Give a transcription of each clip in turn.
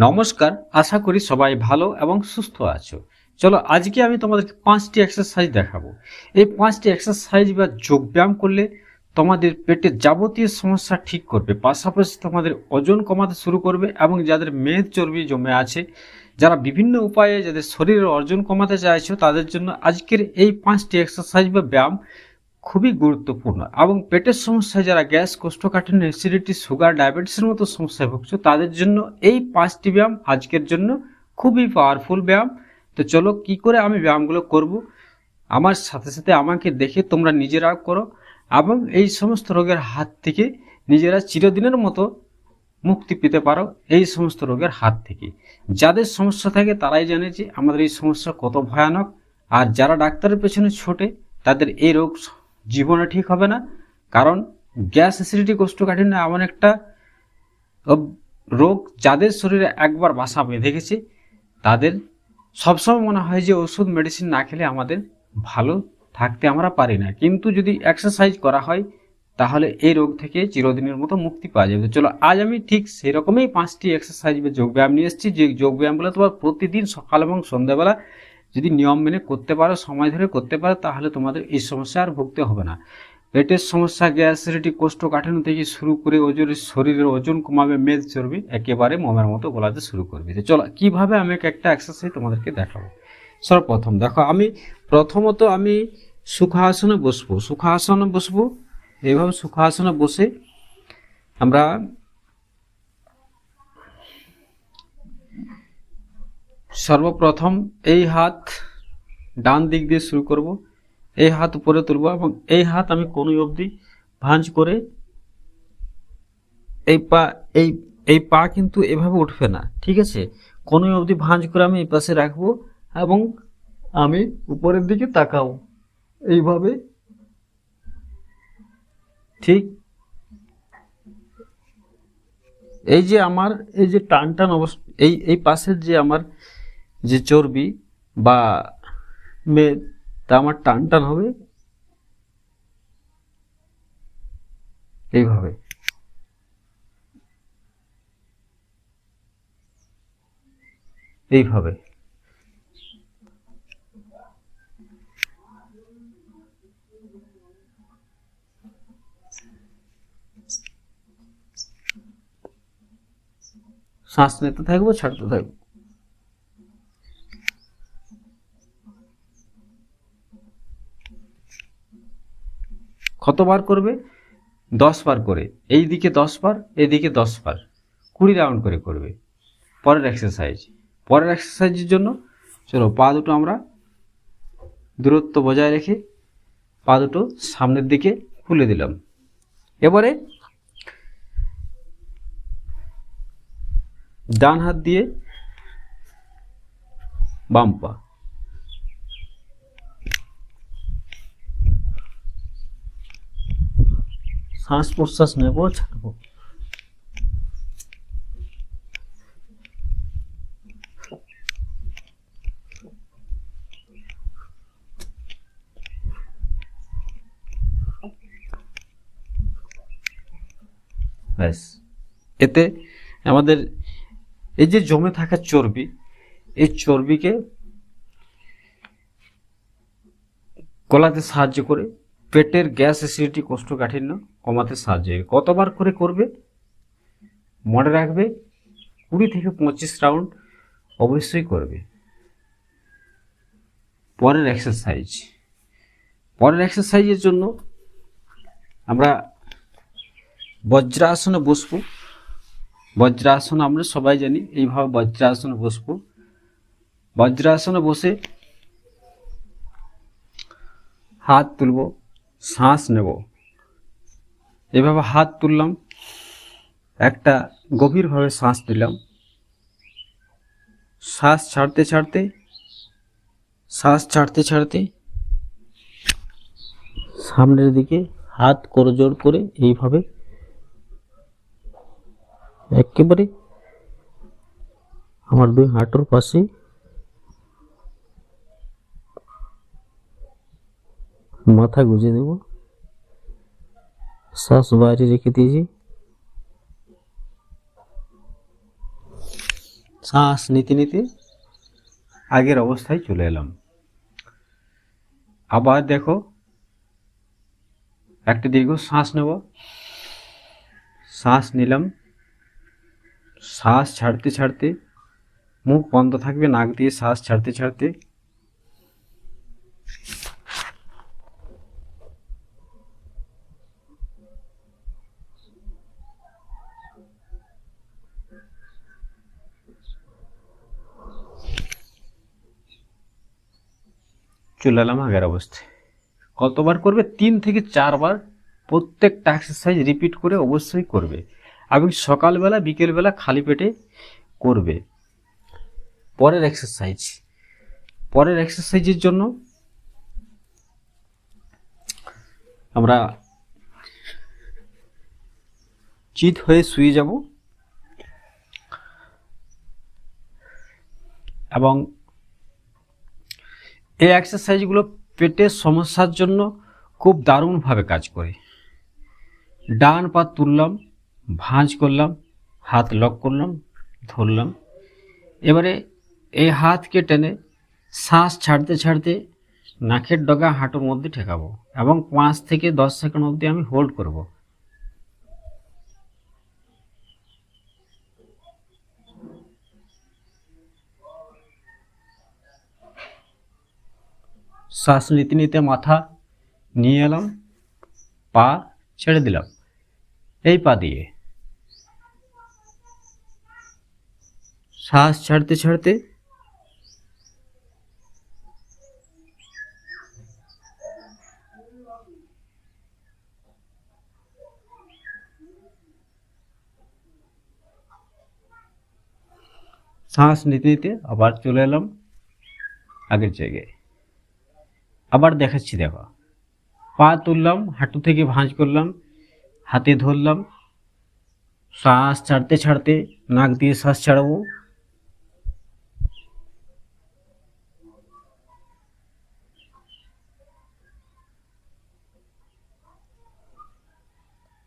নমস্কার, আশা করি সবাই ভালো এবং সুস্থ আছো। চলো আজকে আমি তোমাদেরকে 5টি এক্সারসাইজ দেখাবো। এই 5টি এক্সারসাইজ বা যোগব্যায়াম করলে তোমাদের পেটের যাবতীয় সমস্যা ঠিক করবে, পাশাপাশি তোমাদের ওজন কমাতে শুরু করবে এবং যাদের মেদ চর্বি জমে আছে, যারা বিভিন্ন উপায়ে যাদের শরীরের ওজন কমাতে চাইছো, তাদের জন্য আজকের এই 5টি এক্সারসাইজ বা ব্যায়াম খুবই গুরুত্বপূর্ণ। এবং পেটের সমস্যায় যারা গ্যাস, কোষ্ঠকাঠিন্য, অ্যাসিডিটি, সুগার, ডায়াবেটিসের মতো সমস্যায় ভুগছো, তাদের জন্য এই 5টি ব্যায়াম আজকের জন্য খুবই পাওয়ারফুল ব্যায়াম। তো চলো কি করে আমি ব্যায়ামগুলো করব, আমার সাথে সাথে আমাকে দেখে তোমরা নিজেরা করো এবং এই সমস্ত রোগের হাত থেকে নিজেরা চিরদিনের মতো মুক্তি পেতে পারো। এই সমস্ত রোগের হাত থেকে যাদের সমস্যা থাকে তারাই জানে যে আমাদের এই সমস্যা কত ভয়ানক। আর যারা ডাক্তারের পেছনে ছোটে তাদের এই রোগ জীবনে ঠিক হবে না। কারণ গ্যাস, অ্যাসিডিটি, কোষ্ঠকাঠিন্য এমন একটা রোগ যাদের শরীরে একবার বাসা বেঁধে গেছে, তাদের সবসময় মনে হয় যে ওষুধ মেডিসিন না খেলে আমাদের ভালো থাকতে আমরা পারি না। কিন্তু যদি এক্সারসাইজ করা হয় তাহলে এই রোগ থেকে চিরদিনের মতো মুক্তি পাওয়া যাবে। চলো আজ আমি ঠিক সেরকমই 5টি এক্সারসাইজ বা যোগব্যায়াম নিয়ে এসেছি, যে যোগব্যায়ামগুলো তোমার প্রতিদিন সকাল এবং সন্ধ্যাবেলা যদি নিয়ম মেনে করতে পারো, সময় ধরে করতে পারো, তাহলে তোমাদের এই সমস্যা আর ভুগতে হবে না। পেটের সমস্যা, গ্যাস, অ্যাসিডিটি, কোষ্ঠকাঠিন্য থেকে শুরু করে শরীরের ওজন কমাবে, মেদ চর্বি একেবারে মোমের মতো গলাতে শুরু করবে। চলো কিভাবে আমি একটা এক্সারসাইজ তোমাদেরকে দেখাবো। সর্বপ্রথম দেখো, প্রথমত আমি সুখাসনে বসবো। এইভাবে সুখাসনে বসে আমরা সর্বপ্রথম এই হাত ডান দিক দিয়ে শুরু করব, এই হাত উপরে তুলব এবং এই হাত আমি কোন অবধি ভাঁজ করে, এই পা কিন্তু এভাবে উঠবে না, ঠিক আছে? কোন অবধি ভাঁজ করে আমি এই পাশে রাখবো এবং আমি উপরের দিকে তাকাবো এইভাবে, ঠিক। এই যে আমার এই যে টান অবস্থা, এই পাশের যে আমার যে চর্বি বা মেদ, তা আমার টান হবে এইভাবে। এইভাবে শ্বাস নিতে থাকবো, ছাড়তে থাকবো। কতবার করবে? 10 বার করে, এই দিকে 10 বার, এইদিকে 10 বার, 20 রাউন্ড করে করবে। পরের এক্সারসাইজের জন্য চলো পা দুটো আমরা দূরত্ব বজায় রেখে পা দুটো সামনের দিকে খুলে দিলাম। এবারে ডান হাত দিয়ে বাম পা, শ্বাস প্রশ্বাস নেব, ছাড়বো। ব্যাস, এতে আমাদের এই যে জমে থাকা চর্বি, এই চর্বিকে গলাতে সাহায্য করে, পেটের গ্যাস, অ্যাসিডিটি, কোষ্ঠকাঠিন্য কমাতে সাহায্য করে। কতবার করে করবে মনে রাখবে, 20 থেকে 25 রাউন্ড অবশ্যই করবে। পরের এক্সারসাইজের জন্য আমরা বজ্রাসনে বসবো। বজ্রাসন আমরা সবাই জানি, এইভাবে বজ্রাসনে বসবো। বজ্রাসনে বসে হাত তুলব, শ্বাস নেব। এভাবে হাত তুললাম, একটা গভীরভাবে শ্বাস নিলাম, শ্বাস ছাড়তে ছাড়তে সামনের দিকে হাত করজোড় করে এইভাবে একেবারে আমার 2 হাঁটুর পাশে মাথা গুজে দেব, শ্বাস বাইরে রেখে দিয়েছি। শ্বাস নিতে নিতে আগের অবস্থায় চলে এলাম। আবার দেখো, একটা দীর্ঘ শ্বাস নেব, শ্বাস নিলাম, শ্বাস ছাড়তে ছাড়তে মুখ বন্ধ থাকবে, নাক দিয়ে শ্বাস ছাড়তে ছাড়তে চলে এলাম আগের অবস্থায়। কতবার করবে? 3 থেকে 4 বার প্রত্যেকটা এক্সারসাইজ রিপিট করে অবশ্যই করবে, এবং সকালবেলা বিকেলবেলা খালি পেটে করবে। পরের এক্সারসাইজের জন্য আমরা চিত হয়ে শুয়ে যাব, এবং এই এক্সারসাইজগুলো পেটের সমস্যার জন্য খুব দারুণভাবে কাজ করে। ডান পা তুললাম, ভাঁজ করলাম, হাত লক করলাম, ধরলাম। এবারে এই হাতকে টেনে শ্বাস ছাড়তে ছাড়তে নাকের ডগা হাঁটুর মধ্যে ঠেকাবো, এবং 5 থেকে 10 সেকেন্ড অবধি আমি হোল্ড করব। শ্বাস নিতে নিতে মাথা নিয়ে এলাম, পা ছেড়ে দিলাম। এই পা দিয়ে শ্বাস ছাড়তে ছাড়তে শ্বাস নিতে নিতে আবার চলে এলাম আগের জায়গায়। আবার দেখাচ্ছি, দেখো, পা তুললাম, হাঁটু থেকে ভাঁজ করলাম, হাতে ধরলাম, শ্বাস ছাড়তে ছাড়তে নাক দিয়ে শ্বাস ছাড়াবো,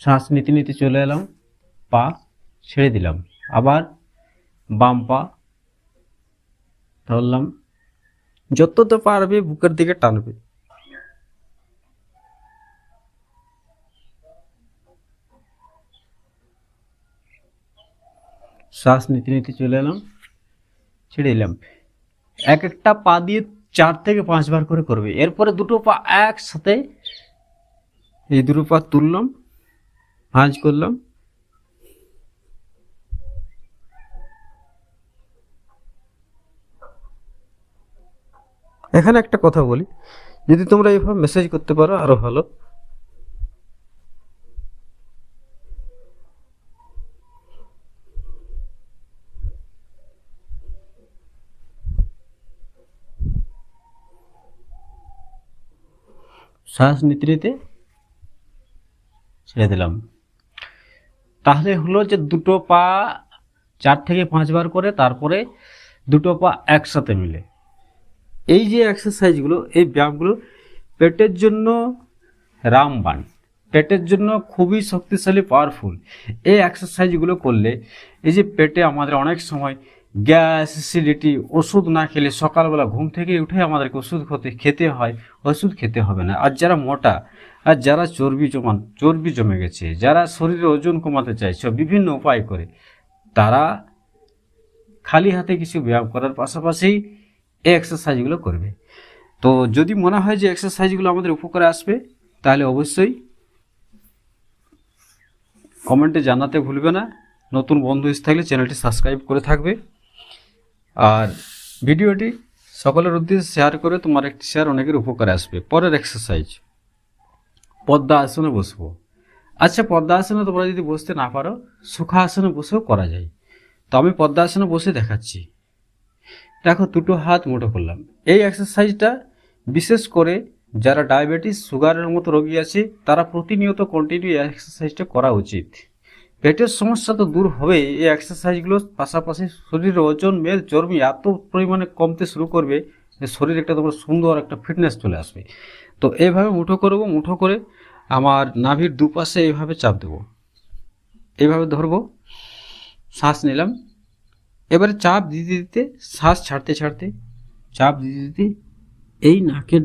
শ্বাস নিতে নিতে চলে এলাম, পা ছেড়ে দিলাম। আবার বাম পা ধরলাম, যতটা পারবে বুকের দিকে টানবে। শ্বাস নিতে নিতে চলে এলাম, ছেড়ে দিলাম। এক একটা পা দিয়ে 4 থেকে 5 বার করে করবে। এরপরে দুটো পা একসাথে, এই দুটো পা তুললাম, ভাঁজ করলাম, এখানে একটা কথা বলি, যদি তোমরা এইভাবে মেসেজ করতে পারো আরো ভালো। শ্বাস নিতে নিতে ছেড়ে দিলাম। তাহলে হলো যে দুটো পা 4 থেকে 5 বার করে, তারপরে দুটো পা একসাথে মিলে। এই যে এক্সারসাইজগুলো, এই ব্যায়ামগুলো পেটের জন্য রামবাণ, পেটের জন্য খুবই শক্তিশালী, পাওয়ারফুল। এই এক্সারসাইজগুলো করলে এই যে পেটে আমাদের অনেক সময় গ্যাস, অ্যাসিডিটি, ওষুধ না খেলে সকালবেলা ঘুম থেকে উঠে আমাদেরকে ওষুধ খেতে হয়, ওষুধ খেতে হবে না। আর যারা মোটা, আর যারা চর্বি জমে গেছে, যারা শরীরে ওজন কমাতে চাইছে বিভিন্ন উপায় করে, তারা খালি হাতে কিছু ব্যায়াম করার পাশাপাশি এই এক্সারসাইজগুলো করবে। তো যদি মনে হয় যে এক্সারসাইজগুলো আমাদের উপকারে আসবে, তাহলে অবশ্যই কমেন্টে জানাতে ভুলবে না। নতুন বন্ধু এসে থাকলে চ্যানেলটি সাবস্ক্রাইব করে থাকবে, আর ভিডিওটি সকলের উদ্দেশ্যে শেয়ার করে তোমার একটি শেয়ার অনেকের উপকারে আসবে। পরের এক্সারসাইজ, পদ্মা আসনে বসবো। আচ্ছা, পদ্মা আসনে তোমরা যদি বসতে না পারো, সুখা আসনে বসেও করা যায়। তো আমি পদ্মা আসনে বসে দেখাচ্ছি। দেখো, দুটো হাত মুঠো করলাম। এই এক্সারসাইজটা বিশেষ করে যারা ডায়াবেটিস, সুগারের মতো রোগী আছে, তারা প্রতিনিয়ত কন্টিনিউ এই এক্সারসাইজটা করা উচিত। পেটের সমস্যা তো দূর হবে এই এক্সারসাইজগুলোর পাশাপাশি শরীরের ওজন, মেদ, চর্বি এত পরিমাণে কমতে শুরু করবে যে শরীরে একটা তোমার সুন্দর একটা ফিটনেস চলে আসবে। তো এইভাবে মুঠো করব, মুঠো করে আমার নাভির দুপাশে এইভাবে চাপ দেবো, এইভাবে ধরবো, শ্বাস নিলাম, এবারে চাপ দিতে দিতে শ্বাস ছাড়তে ছাড়তে চাপ দিতে দিতে এই নাকের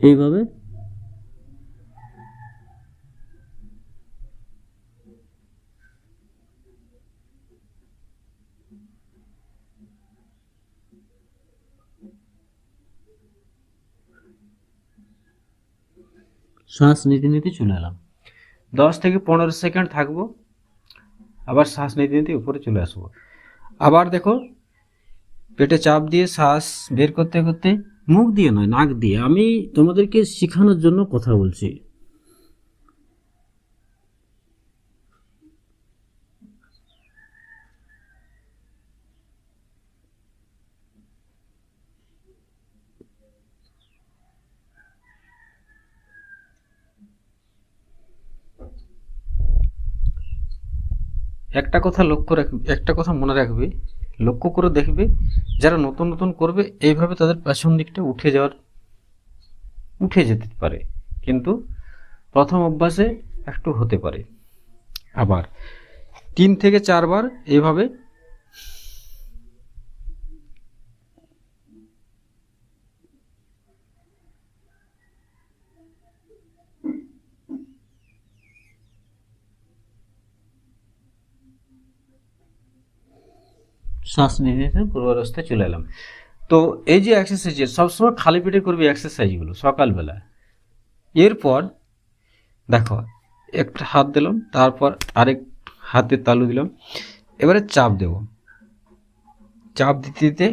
এইভাবে শ্বাস নিতে নিতে চলে এলাম। 10 থেকে 15 সেকেন্ড থাকবো, আবার শ্বাস নিতে নিতে উপরে চলে আসবো। আবার দেখো পেটে চাপ দিয়ে শ্বাস বের করতে করতে, মুখ দিয়ে নয় নাক দিয়ে, আমি তোমাদেরকে শেখানোর জন্য কথা বলছি। একটা কথা লক্ষ্য রাখবে, একটা কথা মনে রাখবে, লক্ষ্য করে দেখবে, যারা নতুন নতুন করবে এইভাবে তাদের পেছন দিকটা উঠে যেতে পারে, কিন্তু প্রথম অভ্যাসে একটু হতে পারে। আবার 3 থেকে 4 বার এইভাবে শ্বাস নিতে নিতে পূর্বাবস্থায় চলে এলাম। তো এই যে এক্সারসাইজ সবসময় খালি পেটে করবে এক্সারসাইজগুলো সকালবেলা। এরপর দেখো একটা হাত দিলাম, তারপর আরেক হাতে তালু দিলাম, এবারে চাপ দেব। চাপ দিতে দিতে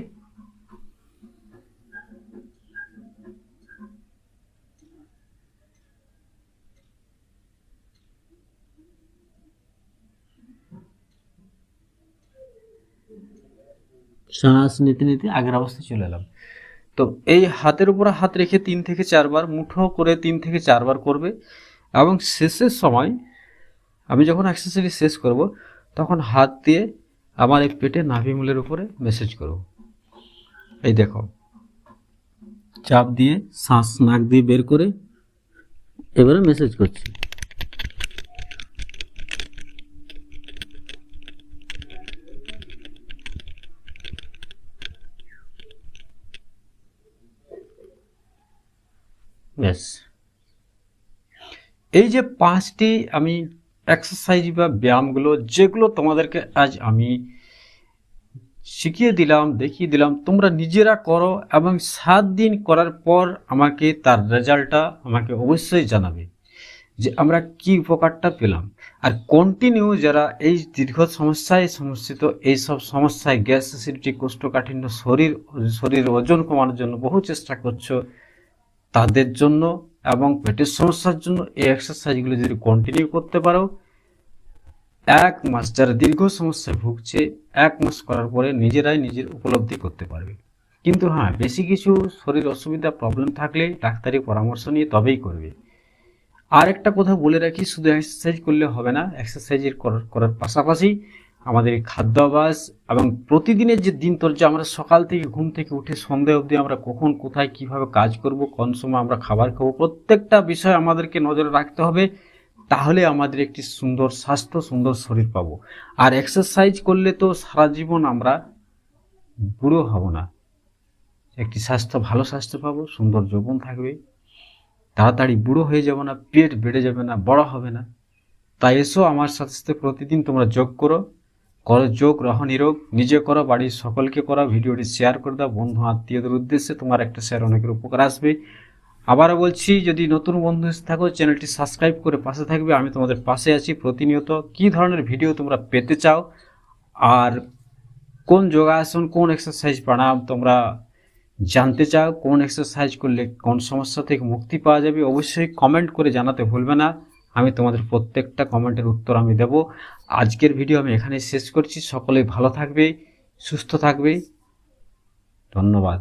শ্বাস নিতে নিতে আগের অবস্থায় চলে এলাম। তো এই হাতের উপর হাত রেখে 3 থেকে 4 বার মুঠো করে 3 থেকে 4 বার করবে, এবং শেষের সময় আমি যখন এক্সারসাইজ শেষ করব তখন হাত দিয়ে আমার এই পেটে নাভিমূলের উপরে মেসেজ করব। এই দেখো চাপ দিয়ে শ্বাস নাক দিয়ে বের করে এবারে মেসেজ করছি। ব্যাস, এই যে 5টি আমি এক্সারসাইজ বা ব্যায়ামগুলো যেগুলো তোমাদেরকে আজ আমি শিখিয়ে দিলাম, দেখিয়ে দিলাম, তোমরা নিজেরা করো এবং 7 দিন করার পর আমাকে তার রেজাল্টটা আমাকে অবশ্যই জানাবে যে আমরা কি উপকারটা পেলাম। আর কন্টিনিউ যারা এই দীর্ঘ সমস্যায় সমস্যিত, এইসব সমস্যায় গ্যাস অ্যাসিডিটি কোষ্ঠকাঠিন্য শরীর ওজন কমানোর জন্য বহু চেষ্টা করছো, তাদের জন্য এবং পেটের সমস্যার জন্য এই এক্সারসাইজগুলো যদি কন্টিনিউ করতে পারো, 1 মাস, যারা দীর্ঘ সমস্যায় ভুগছে 1 মাস করার পরে নিজেরাই নিজের উপলব্ধি করতে পারবে। কিন্তু হ্যাঁ, বেশি কিছু শরীর অসুবিধা প্রবলেম থাকলে ডাক্তারি পরামর্শ নিয়ে তবেই করবে। আর একটা কথা বলে রাখি, শুধু এক্সারসাইজ করলে হবে না, এক্সারসাইজের করার পাশাপাশি আমাদের খাদ্যাভ্যাস এবং প্রতিদিনের যে দিনচর্যা, আমরা সকাল থেকে ঘুম থেকে উঠে সন্ধ্যা অবধি আমরা কখন কোথায় কিভাবে কাজ করব, কোন সময় আমরা খাবার খাবো, প্রত্যেকটা বিষয় আমাদেরকে নজরে রাখতে হবে। তাহলে আমাদের একটি সুন্দর স্বাস্থ্য, সুন্দর শরীর পাবো। আর এক্সারসাইজ করলে তো সারা জীবন আমরা বুড়ো হব না, একটি ভালো স্বাস্থ্য পাবো, সুন্দর যৌবন থাকবে, তাড়াতাড়ি বুড়ো হয়ে যাব না, পেট বেড়ে যাবে না, বড় হবে না। তাই এসো আমার সাথে সাথে প্রতিদিন তোমরা যোগ করো, যোগ রহ নিরোগ, নিজে করো, বাড়ির সকলকে করো, ভিডিওটি শেয়ার করে দাও বন্ধু আত্মীয়দের উদ্দেশ্যে, তোমার একটা শেয়ার অনেকের উপকার আসবে। আবারও বলছি, যদি নতুন বন্ধু এসে থাকো চ্যানেলটি সাবস্ক্রাইব করে পাশে থাকবে, আমি তোমাদের পাশে আছি। প্রতিনিয়ত কী ধরনের ভিডিও তোমরা পেতে চাও, আর কোন যোগাসন, কোন এক্সারসাইজ প্রাণায়াম তোমরা জানতে চাও, কোন এক্সারসাইজ করলে কোন সমস্যা থেকে মুক্তি পাওয়া যাবে, অবশ্যই কমেন্ট করে জানাতে ভুলবে না। আমি তোমাদের প্রত্যেকটা কমেন্টের উত্তর আমি দেব। আজকের ভিডিও আমি এখানে শেষ করছি। সকলে ভালো থাকবে, সুস্থ থাকবে, ধন্যবাদ।